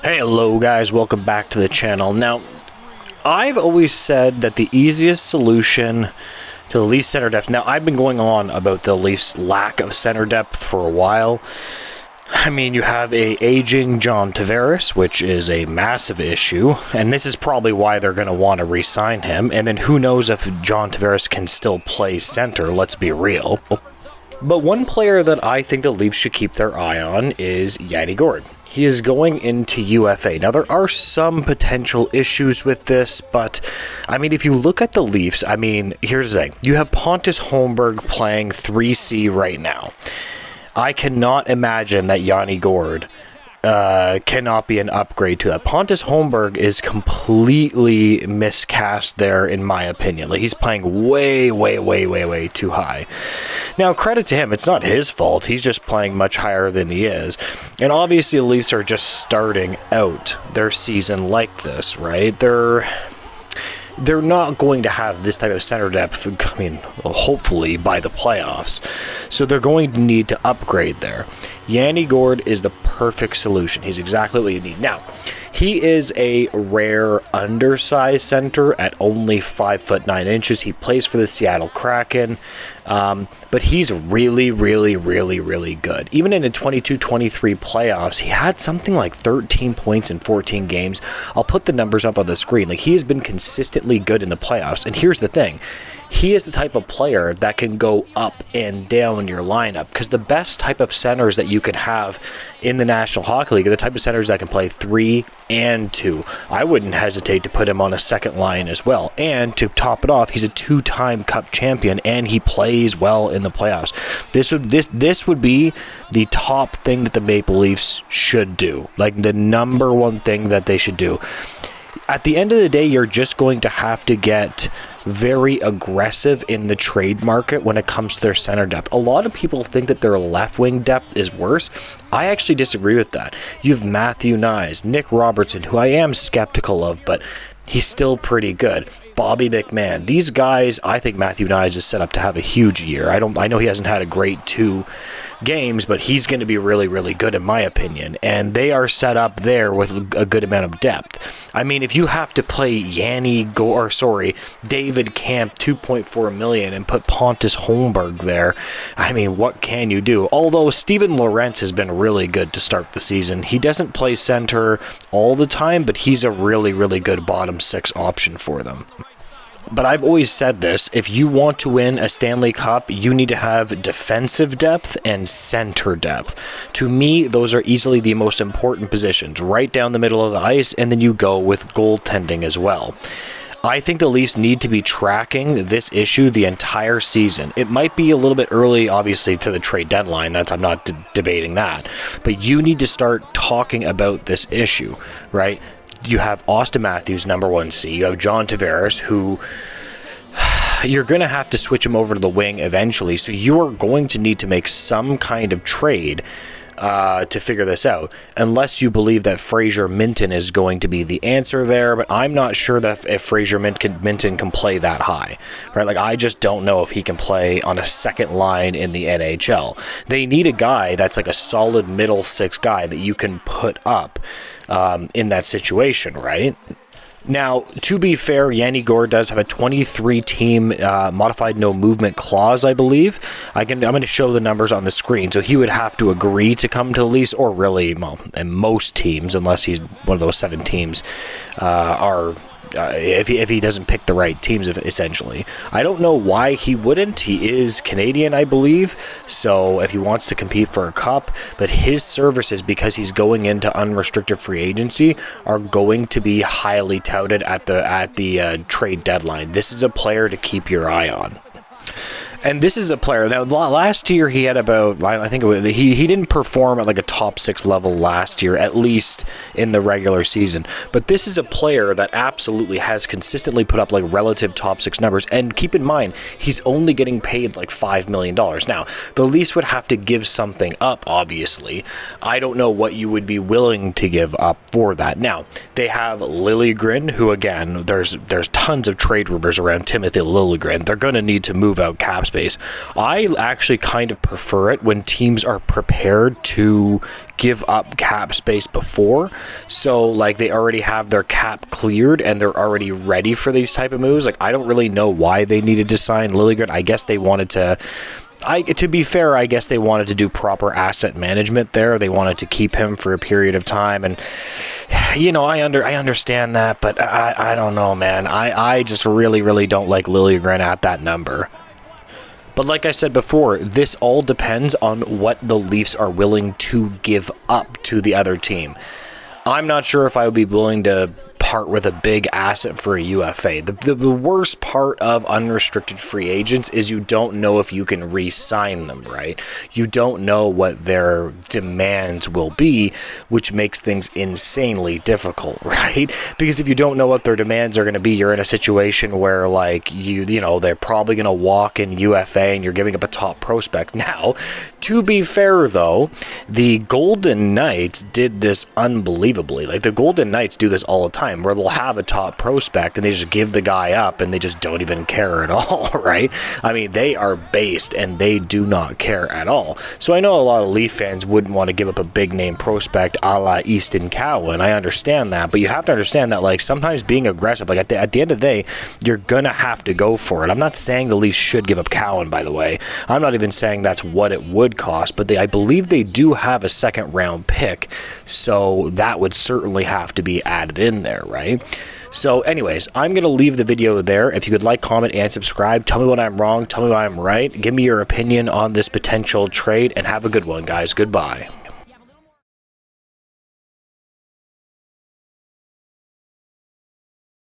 Hey, hello guys, welcome back to the channel. Now, I've always said that the easiest solution to the Leafs center depth. Now, I've been going on about the Leafs lack of center depth for a while. I mean, you have a aging John Tavares, which is a massive issue, and this is probably why they're going to want to re-sign him. And then who knows if John Tavares can still play center, let's be real. But one player that I think the Leafs should keep their eye on is Yanni Gourde. He is going into UFA. Now, there are some potential issues with this, but, I mean, if you look at the Leafs, I mean, here's the thing. You have Pontus Holmberg playing 3C right now. I cannot imagine that Yanni Gourde cannot be an upgrade to that. Pontus Holmberg is completely miscast there, in my opinion. Like, he's playing way too high. Now, credit to him, it's not his fault. He's just playing much higher than he is. And obviously, the Leafs are just starting out their season like this, right? They're not going to have this type of center depth, I mean, hopefully by the playoffs. So they're going to need to upgrade there. Yanni Gourde is the perfect solution. He's exactly what you need. Now, he is a rare undersized center at only 5'9". He plays for the Seattle Kraken, but he's really good. Even in the 22-23 playoffs, he had something like 13 points in 14 games. I'll put the numbers up on the screen. Like, he has been consistently good in the playoffs. And here's the thing. He is the type of player that can go up and down your lineup, because the best type of centers that you can have in the National Hockey League are the type of centers that can play 3 and 2. I wouldn't hesitate to put him on a second line as well. And to top it off, he's a 2-time Cup champion, and he plays well in the playoffs. This would be the top thing that the Maple Leafs should do, like the number one thing that they should do. At the end of the day, you're just going to have to get very aggressive in the trade market when it comes to their center depth. A lot of people think that their left wing depth is worse. I actually disagree with that. You have Matthew Knies, Nick Robertson, who I am skeptical of, but he's still pretty good. Bobby McMahon. These guys, I think Matthew Knies is set up to have a huge year. I know he hasn't had a great 2 games, but he's going to be really good in my opinion, and they are set up there with a good amount of depth. I mean, if you have to play David Camp 2.4 million and put Pontus Holmberg there, I mean, what can you do? Although Steven Lorentz has been really good to start the season. He doesn't play center all the time, but he's a really good bottom 6 option for them. But I've always said this, if you want to win a Stanley Cup, you need to have defensive depth and center depth. To me, those are easily the most important positions, right down the middle of the ice, and then you go with goaltending as well. I think the Leafs need to be tracking this issue the entire season. It might be a little bit early, obviously, to the trade deadline. I'm not debating that. But you need to start talking about this issue, right? You have Austin Matthews, number 1C. You have John Tavares, who you're going to have to switch him over to the wing eventually. So you are going to need to make some kind of trade to figure this out, unless you believe that Fraser Minten is going to be the answer there. But I'm not sure that if Fraser Minten can play that high, right? Like, I just don't know if he can play on a second line in the NHL. They need a guy that's like a solid middle 6 guy that you can put up in that situation, right? Now, to be fair, Yanni Gourde does have a 23-team modified no movement clause, I believe. I'm going to show the numbers on the screen. So he would have to agree to come to the Leafs, or really, well, and most teams, unless he's one of those 7 teams, are if he doesn't pick the right teams, essentially. I don't know why he wouldn't. He is Canadian, I believe, so if he wants to compete for a cup, but his services, because he's going into unrestricted free agency, are going to be highly touted at the trade deadline. This is a player to keep your eye on. And this is a player. Now, last year he had about, I think he didn't perform at like a top 6 level last year, at least in the regular season. But this is a player that absolutely has consistently put up like relative top 6 numbers. And keep in mind, he's only getting paid like $5 million. Now, the Leafs would have to give something up, obviously. I don't know what you would be willing to give up for that. Now, they have Liljegren, who, again, there's tons of trade rumors around Timothy Liljegren. They're going to need to move out cap space. I actually kind of prefer it when teams are prepared to give up cap space before, so like they already have their cap cleared and they're already ready for these type of moves. Like, I don't really know why they needed to sign Liljegren. I guess they wanted to, to be fair, I guess they wanted to do proper asset management there. They wanted to keep him for a period of time, and you know, I understand that, but I don't know, man. I just really don't like Liljegren at that number. But like I said before, this all depends on what the Leafs are willing to give up to the other team. I'm not sure if I would be willing to part with a big asset for a UFA. The worst part of unrestricted free agents is you don't know if you can re-sign them, right? You don't know what their demands will be, which makes things insanely difficult, right? Because if you don't know what their demands are going to be, you're in a situation where, like, you know, they're probably going to walk in UFA and you're giving up a top prospect. Now, to be fair, though, the Golden Knights did this unbelievably. Like, the Golden Knights do this all the time, where they'll have a top prospect and they just give the guy up and they just don't even care at all, right? I mean, they are based and they do not care at all. So I know a lot of Leaf fans wouldn't want to give up a big name prospect a la Easton Cowan. I understand that, but you have to understand that, like, sometimes being aggressive, like at the end of the day, you're gonna have to go for it. I'm not saying the Leafs should give up Cowan, by the way. I'm not even saying that's what it would cost, but I believe they do have a second round pick, so that would certainly have to be added in there, right? So anyways, I'm going to leave the video there. If you could like, comment, and subscribe, tell me what I'm wrong, tell me what I'm right, give me your opinion on this potential trade, and have a good one, guys. Goodbye.